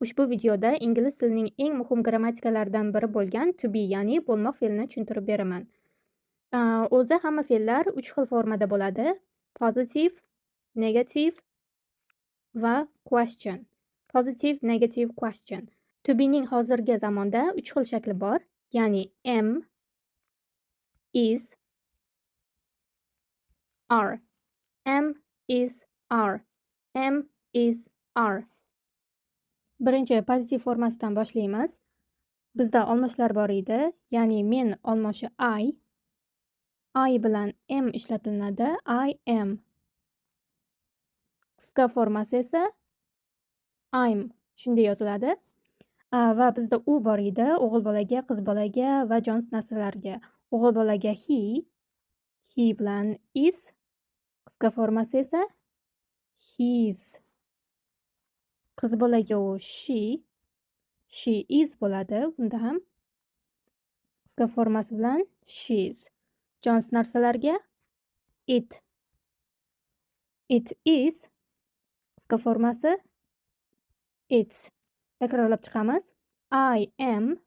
Ushbu videoda ingliz tilining eng muhim grammatikalaridan biri bo'lgan to be, ya'ni bo'lmoq fe'lini tushuntirib beraman. O'zi hamma fe'llar 3 xil formada bo'ladi: positive, negative va question. Positive, negative, question. To be ning hozirgi zamonda 3 xil shakli bor, ya'ni am, is, are. Am, is, are. Am, is, are. Birinchi pozitiv formasidan boshlaymiz. Bizda olmoshlar bor edi, ya'ni men olmoshi I bilan am ishlatilinadi. I am. Qisqa formasi esa I'm shunday yoziladi. Va bizda u bor edi o'g'il bolaga, qiz bolaga va jonsiz narsalarga. O'g'il bolaga he bilan is, qisqa formasi esa his. Qiz bolaga u she is bo'ladi. Bunda ham qisqa formasi bilan she's. Jonsiz narsalarga it is, qisqa formasi it's. Takrorlab chiqamiz. I am,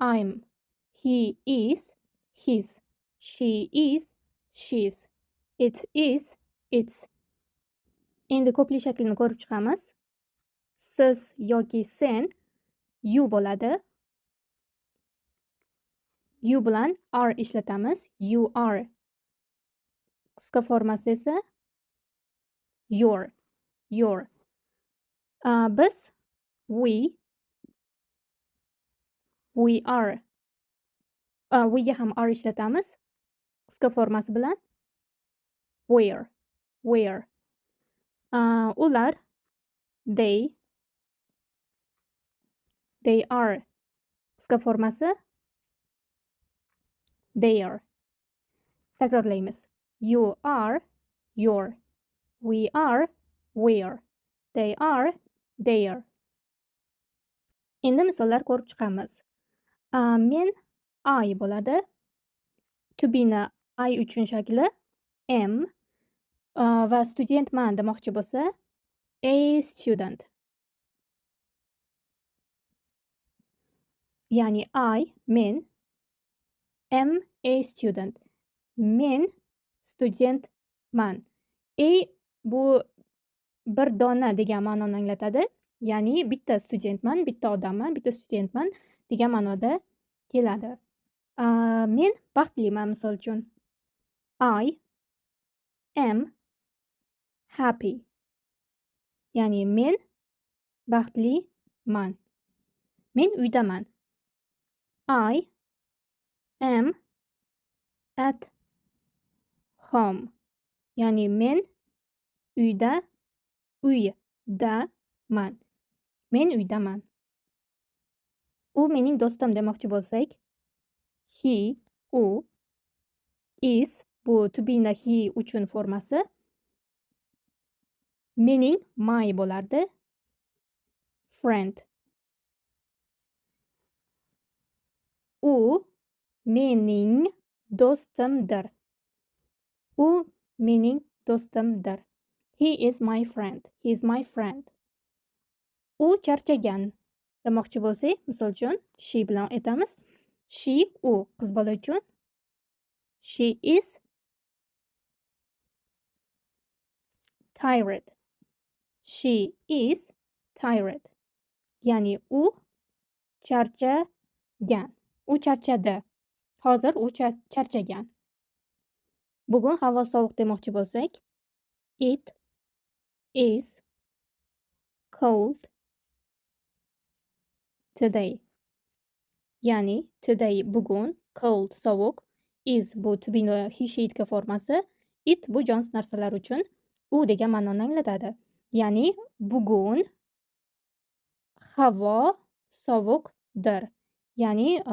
I'm. He is, his. She is, she's. It is, its. Endi ko'pli shaklini ko'rib chiqamiz. Siz yoki sen you bo'ladi. You bilan are ishlatamiz. You are. Qisqa formasi esa your. Biz we are. We ga ham are ishlatamiz. Qisqa formasi bilan where. Ular they are. Qisqa formasi their. Takrorlaymiz. You are your. We are where. They are their. Endi misollar ko'rib chiqamiz. Men I bo'ladi. To be ni I uchun shakli am va studentman demoqchi bo'lsa a student. Ya'ni men am a student. Men studentman. A bu bir dona degan ma'noni anglatadi. Ya'ni bitta studentman, bitta odamman, bitta studentman degan ma'noda keladi. Men baxtliman misol uchun. I am happy. Ya'ni men baxtliman. Men uydaman. I am at home. Ya'ni men uydaman. Men uydaman. U mening do'stim demoqchi bo'lsak, u is bu to be ni he uchun formasi. Mening my bo'lardi. Friend. U mening do'stimdir. He is my friend. U charchagan demoqchi bo'lsak, misol uchun she bilan aytamiz. U qiz bola uchun she is tired. Ya'ni u charchagan. U charchadi. Hozir u charchagan. Bugun havo sovuq demoqchi bo'lsak, it is cold today. Ya'ni today bugun, cold sovuq, is bu to be he she itga formasi, it bu jonsiz narsalar uchun u degan ma'noni anglatadi. Ya'ni bugun havo sovuqdir. Ya'ni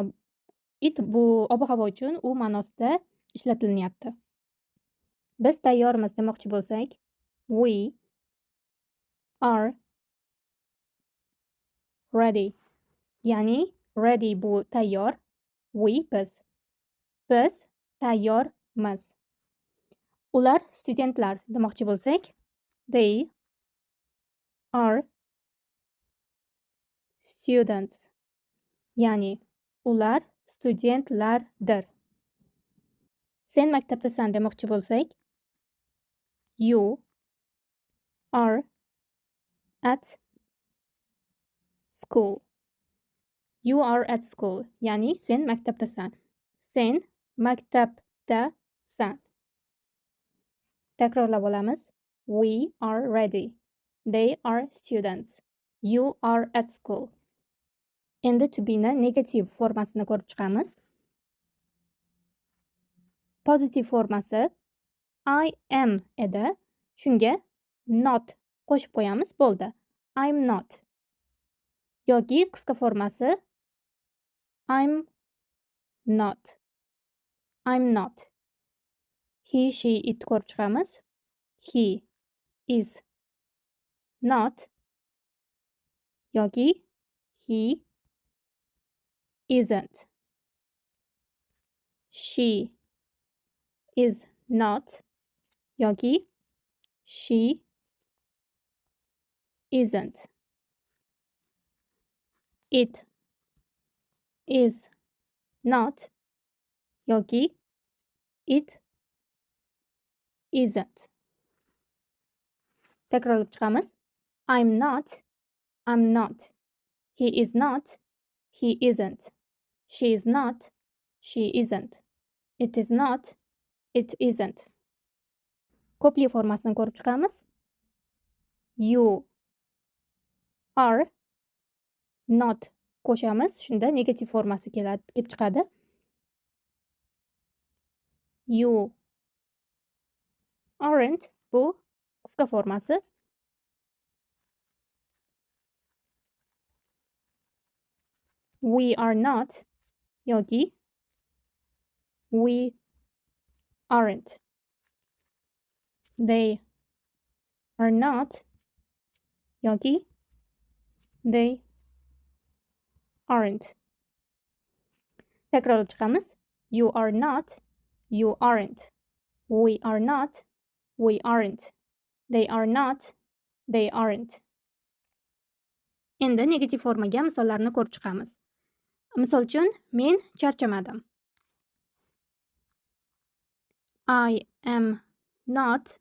it bu ob-havo uchun u ma'nosida ishlatilyapti. Biz tayyormiz demoqchi bo'lsak, we are ready. Ya'ni ready bu tayyor, we biz tayyormiz. Ular studentlar demoqchi bo'lsak, they are students. Ya'ni ular studentlardir. Sen maktabdasan demoqchi bo'lsak, you are at school. You are at school. Ya'ni sen maktabdasan. Sen maktabdasan. Takrorlab olamiz. We are ready. They are students. You are at school. Endi to be ni negativ formasini ko'rib chiqamiz. Pozitiv formasi I am edi. Shunga not qo'shib qo'yamiz, bo'ldi. I'm not. Yoki qisqa formasi I'm not. I'm not. He, she, it ko'rib chiqamiz. He is not. Yoki he isn't. She is not. Yoki she isn't. It is not. Yoki it isn't. Takrorlab chiqamiz. I'm not. I'm not. He is not. He isn't. She is not. She isn't. It is not. It isn't. Ko'pli formasini ko'rib chiqamiz. You are not qo'shamiz. Shunda negativ formasi kelib chiqadi. You aren't bu qisqa formasi. We are not yoki we aren't. They are not yoki they aren't. Takrorlab chiqamiz. You are not, you aren't. We are not, we aren't. They are not, they aren't. Endi negativ formaga misollarni ko'rib chiqamiz. Misol uchun, men charchamadim. I am not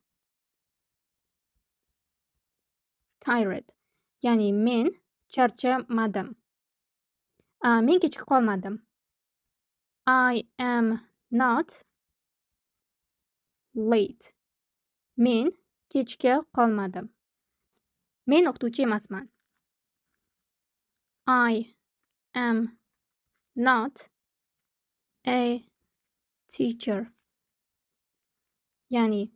tired. Ya'ni men charchamadim. Men kechikib qolmadim. I am not late. Men kechga qolmadim. Men o'qituvchi emasman. I am not a teacher. Ya'ni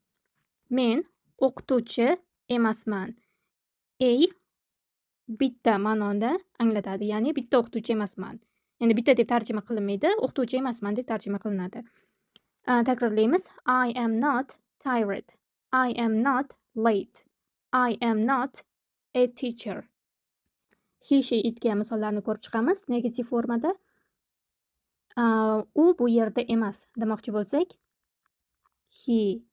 men o'qituvchi emasman. A bitta ma'noda anglatadi. Ya'ni bitta o'qituvchi emasman. Endi bitta deb tarjima qilinmaydi, o'qituvchi emasman deb tarjima qilinadi. Takrorlaymiz. I am not tired. I am not late. I am not a teacher. He, she, itga misollarni ko'rib chiqamiz. Negativ formada. U bu yerda emas demoqchi bo'lsak, he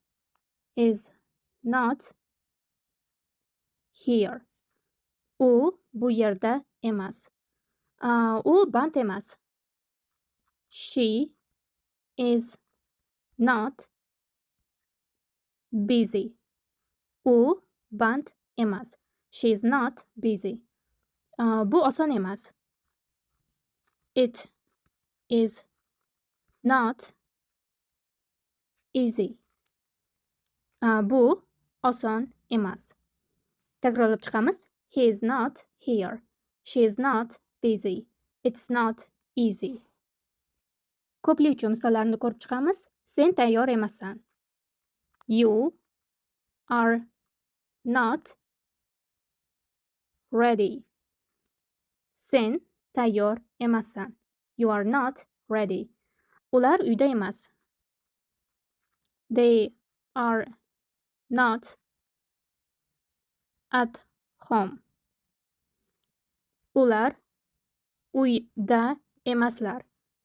is not here. U bu yerda emas. U band emas. She is not busy. U band emas. She is not busy. Bu oson emas. It is not easy. Bu oson emas. Takrorlab chiqamiz. He is not here. She is not busy. It's not easy. Ko'plik uchun misollarni ko'rib chiqamiz. Sen tayyor emassan. You are not ready. Sen tayyor emassan. You are not ready. Ular uyda emas. They are not at home. Ular uyda emaslar.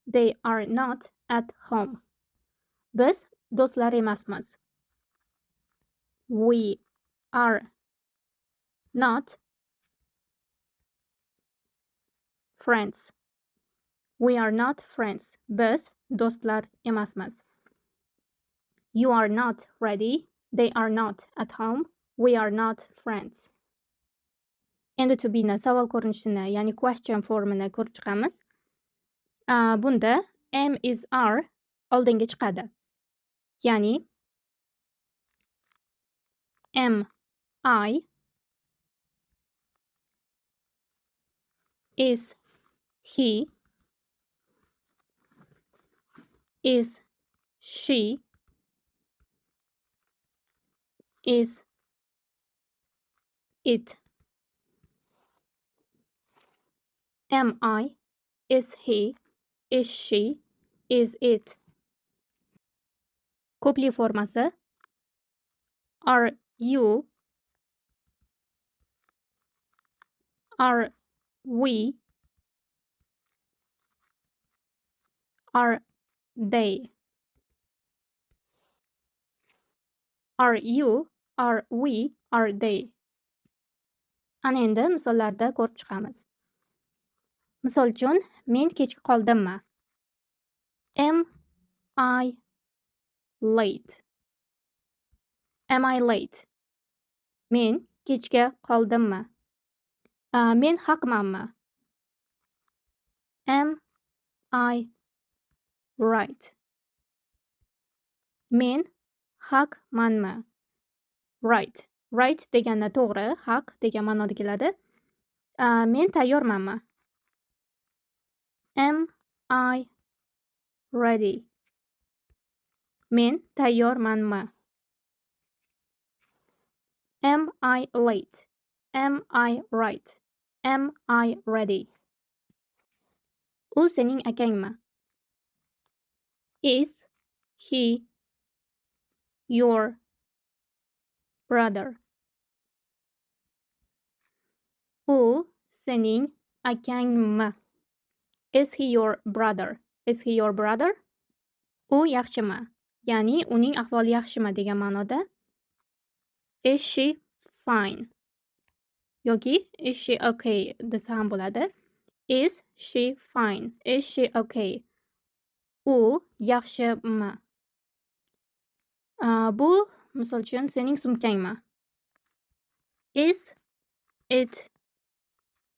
They are not at home. Biz do'stlar emasmiz. We are not friends. We are not friends. Biz do'stlar emasmiz. You are not ready. They are not at home. We are not friends. Endi to be'ni savol ko'rinishini, ya'ni question formini ko'rib chiqamiz. Bunda am is are oldinga chiqadi. Ya'ni am I is he is she is it. Am I is he is she is it. Ko'plik formasi are you are we are they. Are you are we are they. Ana endi misollarda ko'rib chiqamiz. Misol uchun, men kechga qoldimmi? Am I late? Am I late? Men kechga qoldimmi? Men haqmanmi? Am I right? Men haqmanmi? Right. Right degani to'g'ri, haq degan ma'noda keladi. Men tayyormanmi? Am I ready? Men tayyormanmi? Am I late? Am I right? Am I ready? U sening akangmi? Is he your brother? U sening akangmi? Is he your brother? Is he your brother? U yaxshimi? Ya'ni uning ahvoli yaxshimi degan ma'noda. Is she fine? Yoki is she okay desa ham bo'ladi. Is she fine? Is she okay? U yaxshimi? Bu misol uchun sening sumkangmi? Is it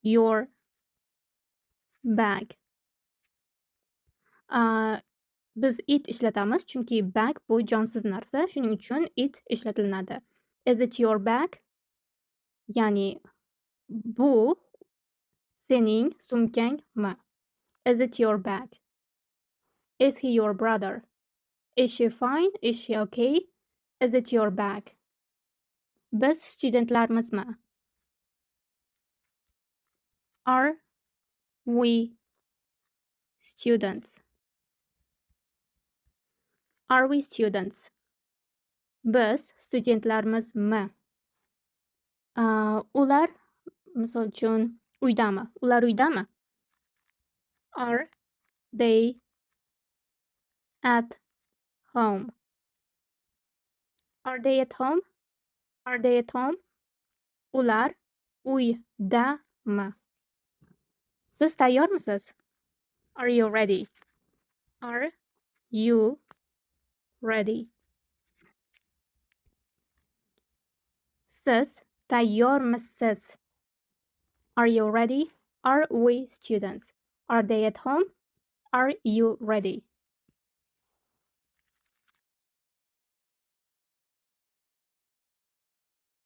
your bag? Biz it ishlatamiz chunki bag bu jonsiz narsa, shuning uchun it ishlatilinadi. Is it your bag? Ya'ni bu sening sumkangmi? Is it your bag? Is he your brother? Is she fine? Is she okay? Is it your bag? Biz studentlarmizmi? Are we students? Are we students? Biz studentlarmizmi? Ular misol uchun uydami? Ular uydami? Are they at home? Are they at home? Are they at home? Ular uydami? Siz tayyormisiz? Are you ready? Are you ready? Siz tayyormisiz? Are you ready? Are we students? Are they at home? Are you ready?